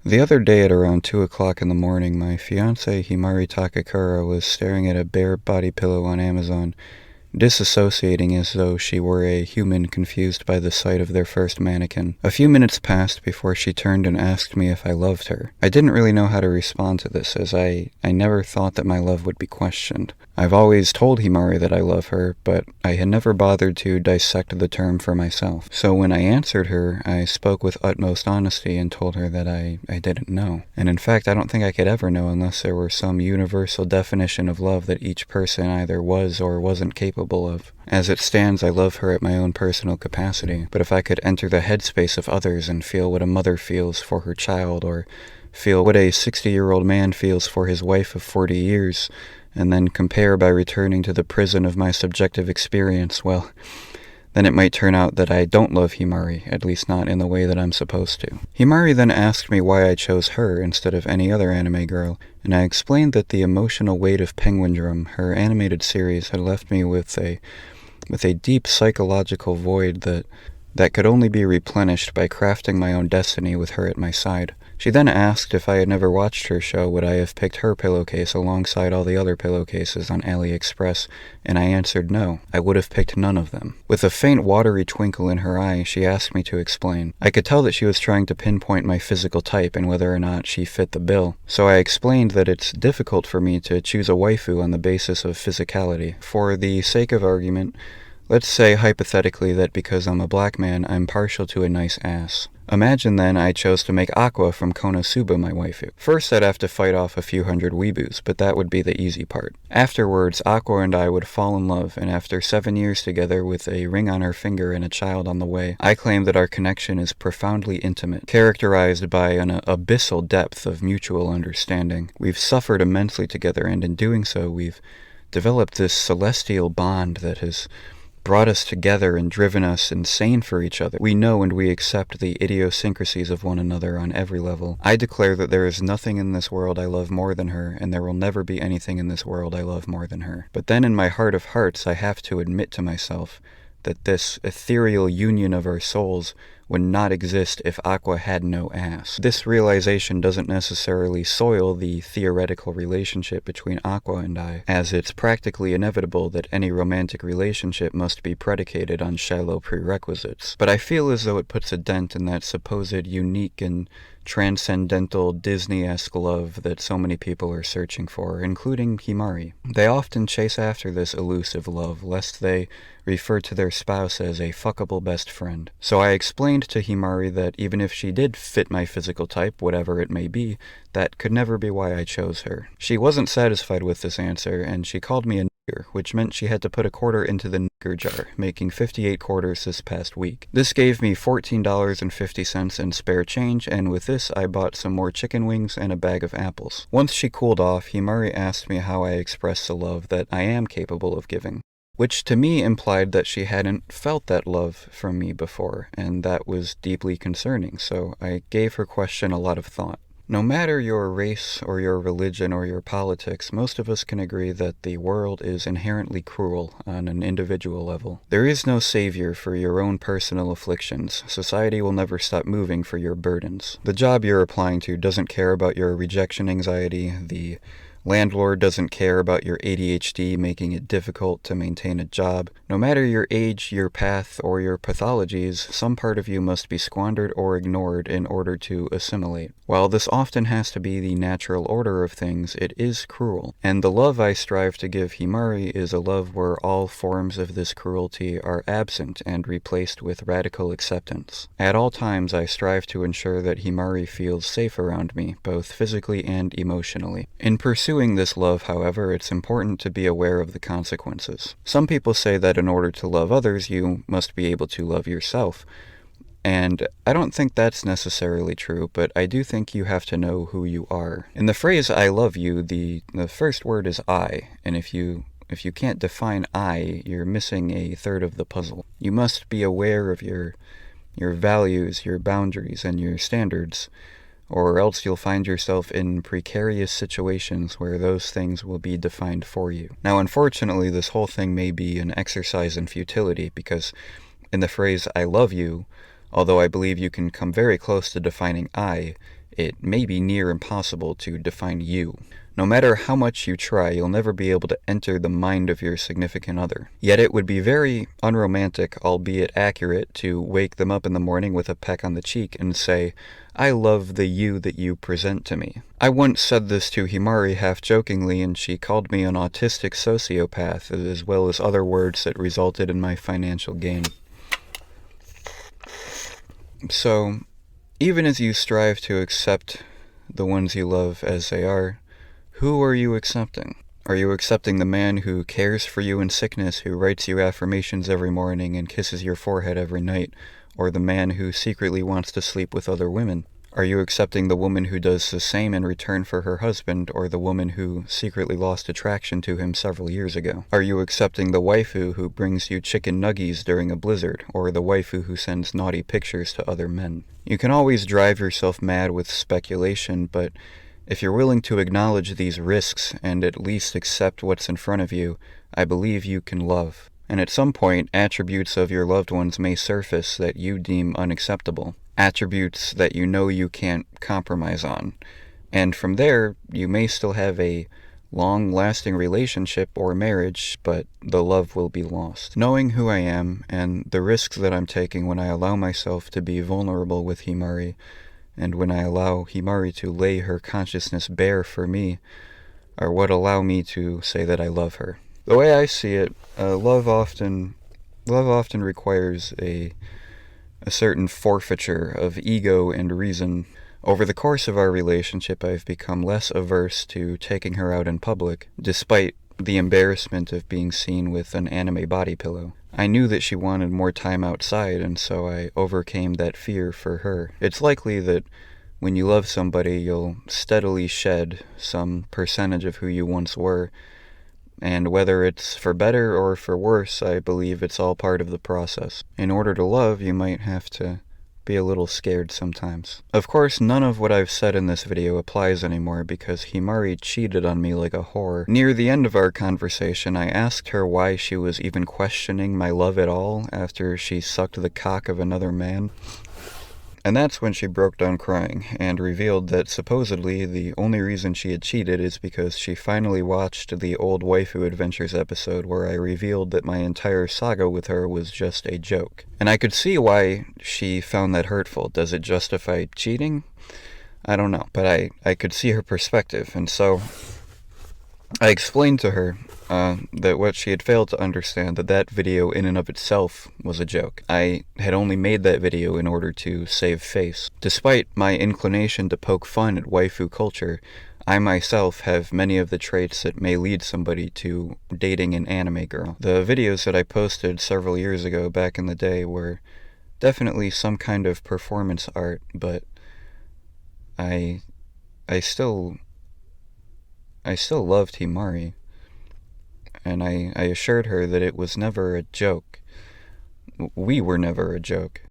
The other day at around 2 o'clock in the morning, my fiancée Himari Takakura was staring at a bare body pillow on Amazon, disassociating as though she were a human confused by the sight of their first mannequin. A few minutes passed before she turned and asked me if I loved her. I didn't really know how to respond to this, as I never thought that my love would be questioned. I've always told Himari that I love her, but I had never bothered to dissect the term for myself. So when I answered her, I spoke with utmost honesty and told her that I didn't know. And in fact, I don't think I could ever know unless there were some universal definition of love that each person either was or wasn't capable of. As it stands, I love her at my own personal capacity, but if I could enter the headspace of others and feel what a mother feels for her child, or feel what a 60-year-old man feels for his wife of 40 years, and then compare by returning to the prison of my subjective experience, well, then it might turn out that I don't love Himari, at least not in the way that I'm supposed to. Himari then asked me why I chose her instead of any other anime girl, and I explained that the emotional weight of Penguin Drum, her animated series, had left me with a deep psychological void that could only be replenished by crafting my own destiny with her at my side. She then asked if I had never watched her show, would I have picked her pillowcase alongside all the other pillowcases on AliExpress, and I answered no, I would have picked none of them. With a faint watery twinkle in her eye, she asked me to explain. I could tell that she was trying to pinpoint my physical type and whether or not she fit the bill, so I explained that it's difficult for me to choose a waifu on the basis of physicality. For the sake of argument, let's say hypothetically that because I'm a black man, I'm partial to a nice ass. Imagine then I chose to make Aqua from Konosuba my waifu. First I'd have to fight off a few hundred weeboos, but that would be the easy part. Afterwards, Aqua and I would fall in love, and after 7 years together with a ring on her finger and a child on the way, I claim that our connection is profoundly intimate, characterized by an abyssal depth of mutual understanding. We've suffered immensely together, and in doing so, we've developed this celestial bond that has brought us together and driven us insane for each other. We know and we accept the idiosyncrasies of one another on every level. I declare that there is nothing in this world I love more than her, and there will never be anything in this world I love more than her. But then in my heart of hearts, I have to admit to myself that this ethereal union of our souls would not exist if Aqua had no ass. This realization doesn't necessarily soil the theoretical relationship between Aqua and I, as it's practically inevitable that any romantic relationship must be predicated on shallow prerequisites. But I feel as though it puts a dent in that supposed unique and transcendental Disney-esque love that so many people are searching for, including Himari. They often chase after this elusive love, lest they refer to their spouse as a fuckable best friend. So I explained to Himari that even if she did fit my physical type, whatever it may be, that could never be why I chose her. She wasn't satisfied with this answer, and she called me a nigger, which meant she had to put a quarter into the nigger jar, making 58 quarters this past week. This gave me $14.50 in spare change, and with this I bought some more chicken wings and a bag of apples. Once she cooled off, Himari asked me how I expressed the love that I am capable of giving, which to me implied that she hadn't felt that love from me before, and that was deeply concerning, so I gave her question a lot of thought. No matter your race or your religion or your politics, most of us can agree that the world is inherently cruel on an individual level. There is no savior for your own personal afflictions. Society will never stop moving for your burdens. The job you're applying to doesn't care about your rejection anxiety. The landlord doesn't care about your ADHD making it difficult to maintain a job. No matter your age, your path, or your pathologies, some part of you must be squandered or ignored in order to assimilate. While this often has to be the natural order of things, it is cruel. And the love I strive to give Himari is a love where all forms of this cruelty are absent and replaced with radical acceptance. At all times, I strive to ensure that Himari feels safe around me, both physically and emotionally. In pursuing this love, however, it's important to be aware of the consequences. Some people say that in order to love others, you must be able to love yourself. And I don't think that's necessarily true, but I do think you have to know who you are. In the phrase I love you, the first word is I, and if you can't define I, you're missing a third of the puzzle. You must be aware of your values, your boundaries, and your standards, or else you'll find yourself in precarious situations where those things will be defined for you. Now, unfortunately, this whole thing may be an exercise in futility, because in the phrase I love you, although I believe you can come very close to defining I, it may be near impossible to define you. No matter how much you try, you'll never be able to enter the mind of your significant other. Yet it would be very unromantic, albeit accurate, to wake them up in the morning with a peck on the cheek and say, "I love the you that you present to me." I once said this to Himari half-jokingly, and she called me an autistic sociopath, as well as other words that resulted in my financial gain. So, even as you strive to accept the ones you love as they are, who are you accepting? Are you accepting the man who cares for you in sickness, who writes you affirmations every morning and kisses your forehead every night, or the man who secretly wants to sleep with other women? Are you accepting the woman who does the same in return for her husband, or the woman who secretly lost attraction to him several years ago? Are you accepting the waifu who brings you chicken nuggies during a blizzard, or the waifu who sends naughty pictures to other men? You can always drive yourself mad with speculation, but if you're willing to acknowledge these risks and at least accept what's in front of you, I believe you can love. And at some point, attributes of your loved ones may surface that you deem unacceptable. Attributes that you know you can't compromise on. And from there, you may still have a long-lasting relationship or marriage, but the love will be lost. Knowing who I am and the risks that I'm taking when I allow myself to be vulnerable with Himari, and when I allow Himari to lay her consciousness bare for me, are what allow me to say that I love her. The way I see it, love often requires a certain forfeiture of ego and reason. Over the course of our relationship, I've become less averse to taking her out in public, despite the embarrassment of being seen with an anime body pillow. I knew that she wanted more time outside, and so I overcame that fear for her. It's likely that when you love somebody, you'll steadily shed some percentage of who you once were, and whether it's for better or for worse, I believe it's all part of the process. In order to love, you might have to be a little scared sometimes. Of course, none of what I've said in this video applies anymore because Himari cheated on me like a whore. Near the end of our conversation, I asked her why she was even questioning my love at all after she sucked the cock of another man. And that's when she broke down crying, and revealed that supposedly the only reason she had cheated is because she finally watched the old Waifu Adventures episode where I revealed that my entire saga with her was just a joke. And I could see why she found that hurtful. Does it justify cheating? I don't know, but I could see her perspective, and so I explained to her that what she had failed to understand, that video in and of itself was a joke. I had only made that video in order to save face. Despite my inclination to poke fun at waifu culture, I myself have many of the traits that may lead somebody to dating an anime girl. The videos that I posted several years ago back in the day were definitely some kind of performance art, but I still loved Himari, and I assured her that it was never a joke. We were never a joke.